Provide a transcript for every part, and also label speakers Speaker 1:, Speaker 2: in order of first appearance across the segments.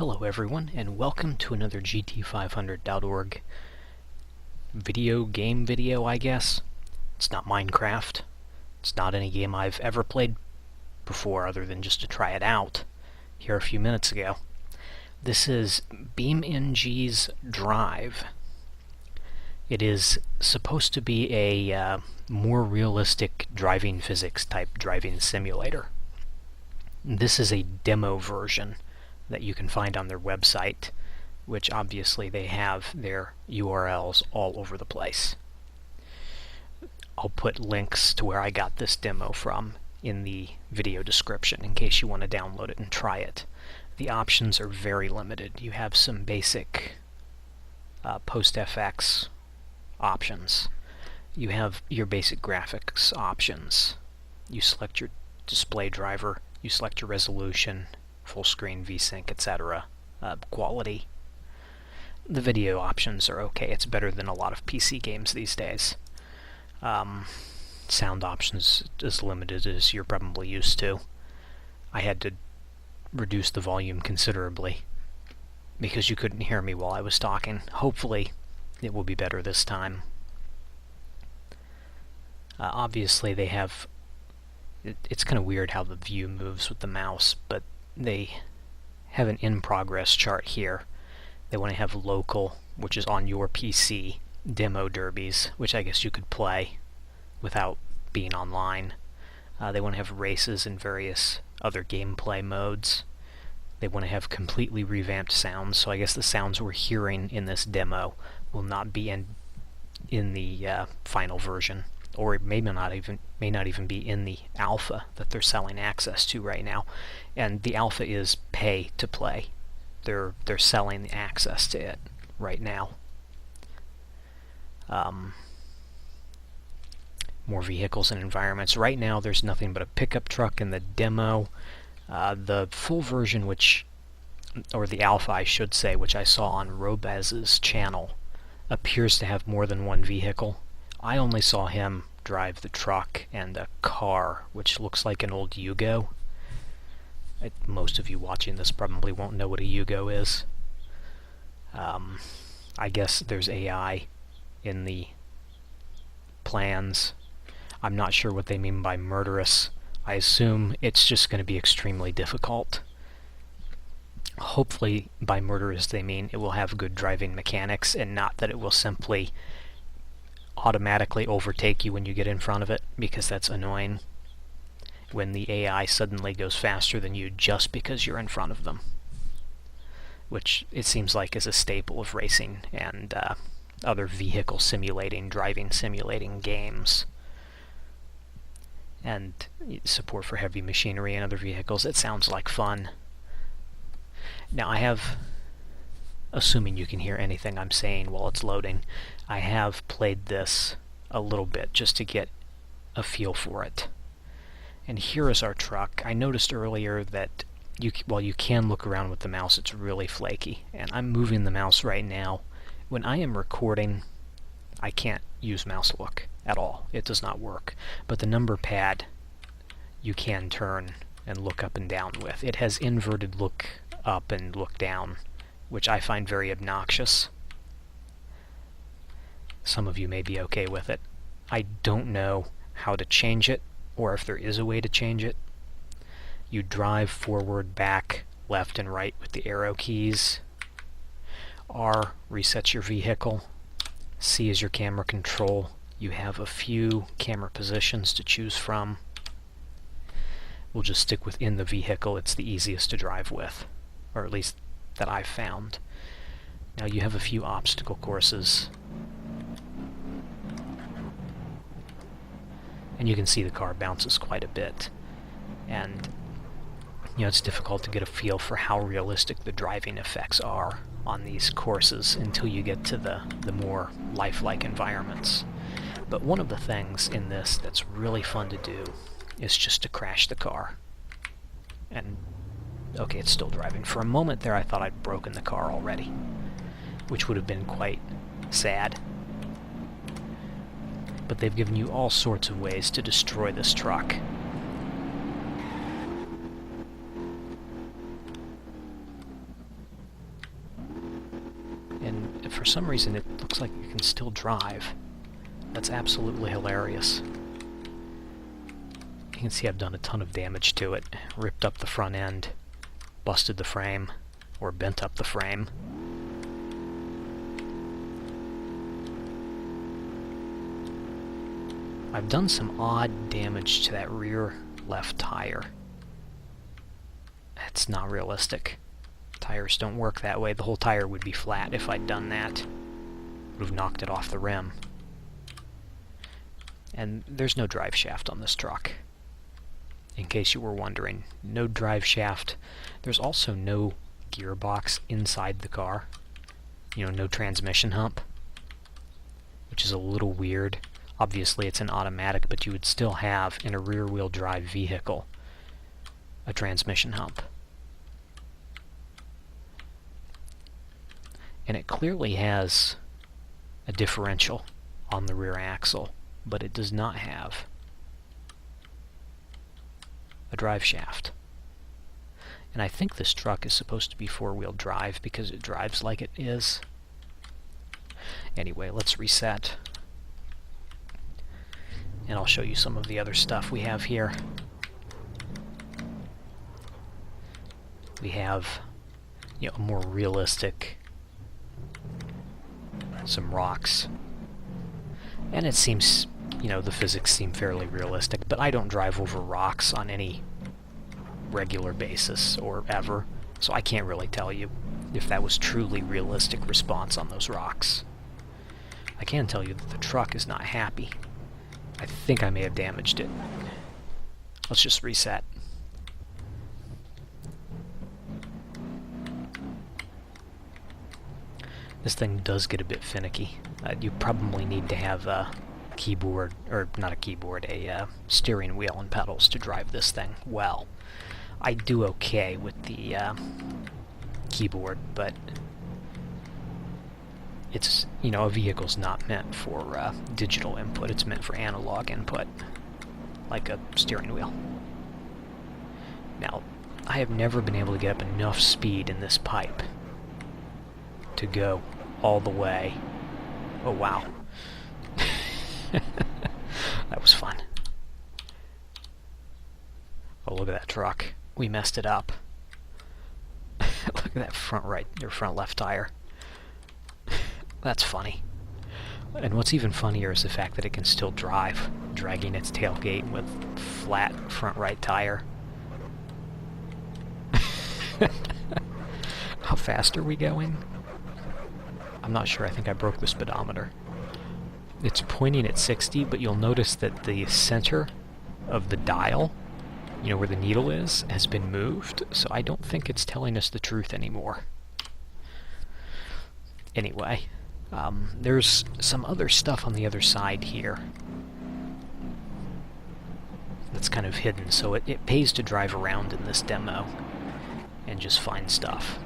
Speaker 1: Hello everyone, and welcome to another GT500.org video, I guess. It's not Minecraft. It's not any game I've ever played before other than just to try it out here a few minutes ago. This is BeamNG's Drive. It is supposed to be a more realistic driving physics type driving simulator. This is a demo version that you can find on their website, which obviously they have their URLs all over the place. I'll put links to where I got this demo from in the video description in case you want to download it and try it. The options are very limited. You have some basic post-FX options. You have your basic graphics options. You select your display driver, you select your resolution, full screen, VSync, etc. Quality. The video options are okay. It's better than a lot of PC games these days. Sound options as limited as you're probably used to. I had to reduce the volume considerably because you couldn't hear me while I was talking. Hopefully it will be better this time. Obviously they have... It's kind of weird how the view moves with the mouse, but they have an in-progress chart here. They want to have local, which is on your PC, demo derbies, which I guess you could play without being online. They want to have races and various other gameplay modes. They want to have completely revamped sounds, so I guess the sounds we're hearing in this demo will not be in the final version, or it may not even be in the alpha that they're selling access to right now. And the alpha is pay to play. They're selling the access to it right now. More vehicles and environments. Right now there's nothing but a pickup truck in the demo. The full version, or the alpha I should say, which I saw on Robbaz's channel, appears to have more than one vehicle. I only saw him drive the truck and a car, which looks like an old Yugo. Most of you watching this probably won't know what a Yugo is. I guess there's AI in the plans. I'm not sure what they mean by murderous. I assume it's just going to be extremely difficult. Hopefully by murderous they mean it will have good driving mechanics and not that it will simply automatically overtake you when you get in front of it, because that's annoying when the AI suddenly goes faster than you just because you're in front of them, which it seems like is a staple of racing and other vehicle simulating, driving simulating games. And support for heavy machinery and other vehicles. It sounds like fun. Now I have, assuming you can hear anything I'm saying while it's loading, I have played this a little bit just to get a feel for it. And here is our truck. I noticed earlier that while you can look around with the mouse, it's really flaky. And I'm moving the mouse right now. When I am recording, I can't use mouse look at all. It does not work. But the number pad you can turn and look up and down with. It has inverted look up and look down, which I find very obnoxious. Some of you may be okay with it. I don't know how to change it, or if there is a way to change it. You drive forward, back, left, and right with the arrow keys. R resets your vehicle. C is your camera control. You have a few camera positions to choose from. We'll just stick within the vehicle. It's the easiest to drive with, or at least that I've found. Now you have a few obstacle courses. And you can see the car bounces quite a bit. And you know, it's difficult to get a feel for how realistic the driving effects are on these courses until you get to the more lifelike environments. But one of the things in this that's really fun to do is just to crash the car. And okay, it's still driving. For a moment there I thought I'd broken the car already, which would have been quite sad. But they've given you all sorts of ways to destroy this truck. for some reason it looks like it can still drive. That's absolutely hilarious. You can see I've done a ton of damage to it. Ripped up the front end, busted the frame, or bent up the frame. I've done some odd damage to that rear left tire. It's not realistic. Tires don't work that way. The whole tire would be flat if I'd done that. Would have knocked it off the rim. And there's no drive shaft on this truck. In case you were wondering, no drive shaft. There's also no gearbox inside the car. You know, no transmission hump, which is a little weird. Obviously it's an automatic, but you would still have, in a rear-wheel drive vehicle, a transmission hump. And it clearly has a differential on the rear axle, but it does not have a drive shaft. And I think this truck is supposed to be four-wheel drive because it drives like it is. Anyway, let's reset. And I'll show you some of the other stuff we have here. We have, you know, a more realistic, some rocks. And it seems, you know, the physics seem fairly realistic, but I don't drive over rocks on any regular basis or ever, so I can't really tell you if that was truly realistic response on those rocks. I can tell you that the truck is not happy. I think I may have damaged it. Let's just reset. This thing does get a bit finicky. You probably need to have a keyboard, or not a keyboard, a steering wheel and pedals to drive this thing well. I do okay with the keyboard, but it's, you know, a vehicle's not meant for digital input, it's meant for analog input, like a steering wheel. Now, I have never been able to get up enough speed in this pipe to go all the way. Oh wow. That was fun. Oh, look at that truck. We messed it up. Look at that front right, or front left tire. That's funny. And what's even funnier is the fact that it can still drive, dragging its tailgate with flat front right tire. How fast are we going? I'm not sure. I think I broke the speedometer. It's pointing at 60, but you'll notice that the center of the dial, you know, where the needle is, has been moved, so I don't think it's telling us the truth anymore. Anyway, there's some other stuff on the other side here that's kind of hidden, so it pays to drive around in this demo and just find stuff.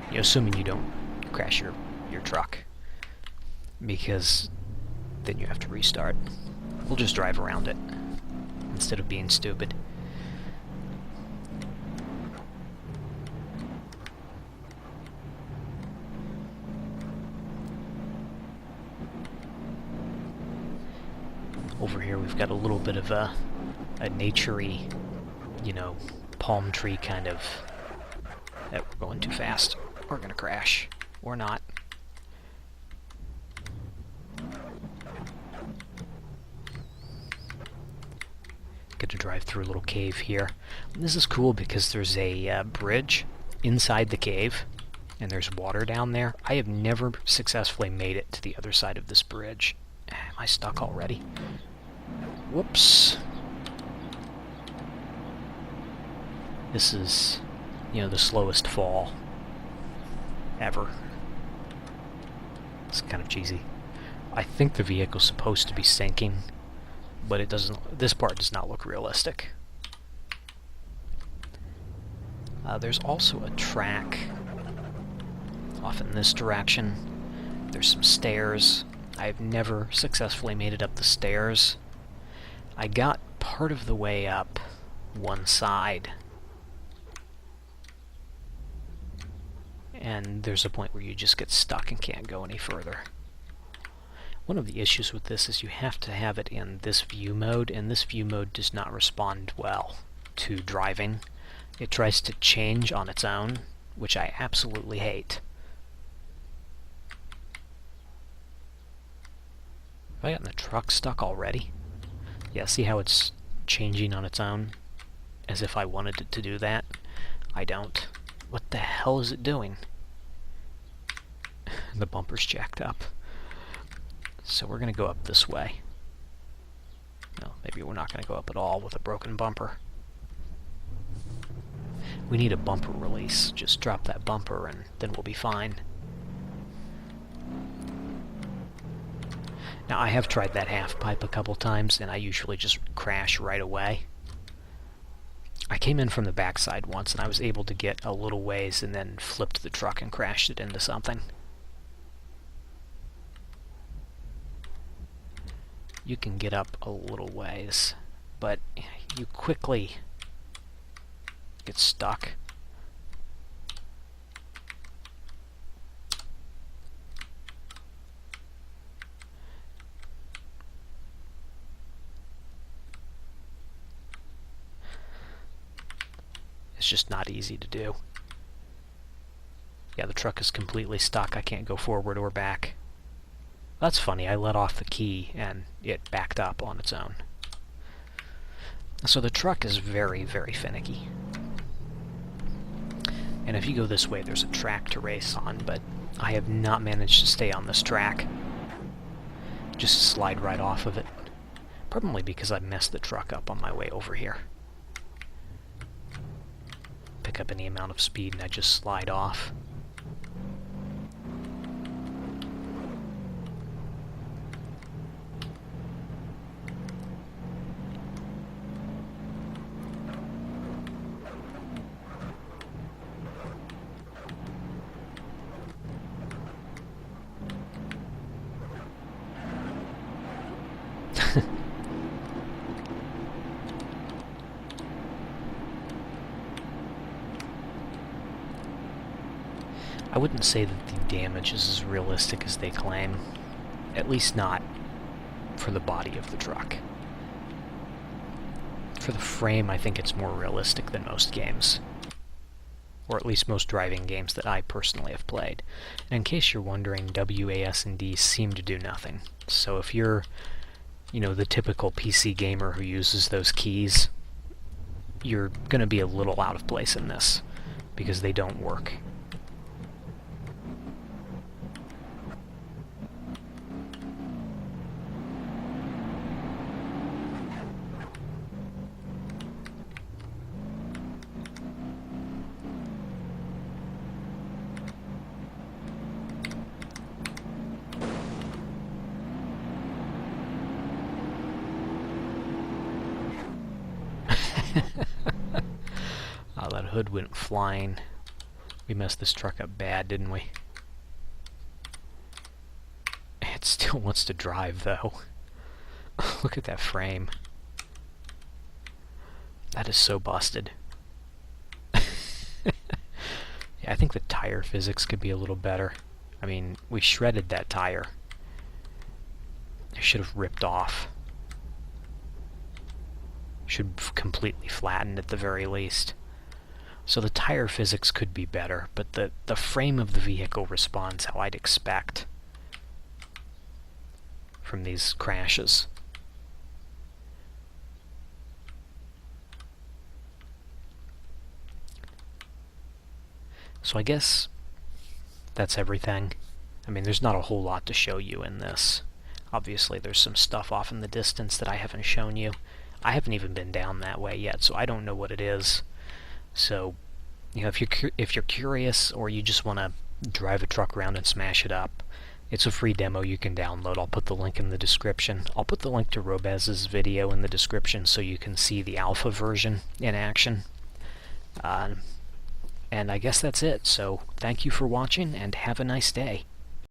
Speaker 1: You know, assuming you don't crash your truck, because then you have to restart. We'll just drive around it instead of being stupid. Over here we've got a little bit of a nature-y, you know, palm tree kind of... We're going too fast. We're gonna crash. Or not. Get to drive through a little cave here. And this is cool because there's a bridge inside the cave, and there's water down there. I have never successfully made it to the other side of this bridge. Am I stuck already? Whoops. This is, you know, the slowest fall ever. It's kind of cheesy. I think the vehicle's supposed to be sinking, but it doesn't. This part does not look realistic. There's also a track off in this direction. There's some stairs. I've never successfully made it up the stairs. I got part of the way up one side, and there's a point where you just get stuck and can't go any further. One of the issues with this is you have to have it in this view mode, and this view mode does not respond well to driving. It tries to change on its own, which I absolutely hate. Have I gotten the truck stuck already? Yeah, see how it's changing on its own? As if I wanted it to do that. I don't. What the hell is it doing? The bumper's jacked up. So we're going to go up this way. No, maybe we're not going to go up at all with a broken bumper. We need a bumper release. Just drop that bumper and then we'll be fine. Now I have tried that half pipe a couple times and I usually just crash right away. I came in from the backside once and I was able to get a little ways and then flipped the truck and crashed it into something. You can get up a little ways, but you quickly get stuck. It's just not easy to do. Yeah, the truck is completely stuck. I can't go forward or back. That's funny, I let off the key and it backed up on its own. So the truck is very, very finicky. And if you go this way, there's a track to race on, but I have not managed to stay on this track. Just slide right off of it. Probably because I messed the truck up on my way over here. Pick up any amount of speed and I just slide off. I wouldn't say that the damage is as realistic as they claim. At least not for the body of the truck. For the frame, I think it's more realistic than most games. Or at least most driving games that I personally have played. And in case you're wondering, WAS and D seem to do nothing. So if you're, you know, the typical PC gamer who uses those keys, you're going to be a little out of place in this, because they don't work. Oh, that hood went flying. We messed this truck up bad, didn't we? It still wants to drive, though. Look at that frame. That is so busted. Yeah, I think the tire physics could be a little better. I mean, we shredded that tire. I should have ripped off. Should have completely flattened at the very least. So the tire physics could be better, but the frame of the vehicle responds how I'd expect from these crashes. So I guess that's everything. I mean, there's not a whole lot to show you in this. Obviously, there's some stuff off in the distance that I haven't shown you. I haven't even been down that way yet, so I don't know what it is. So, you know, if you're curious or you just want to drive a truck around and smash it up, it's a free demo you can download. I'll put the link in the description. I'll put the link to Robbaz's video in the description so you can see the alpha version in action. And I guess that's it. So, thank you for watching and have a nice day.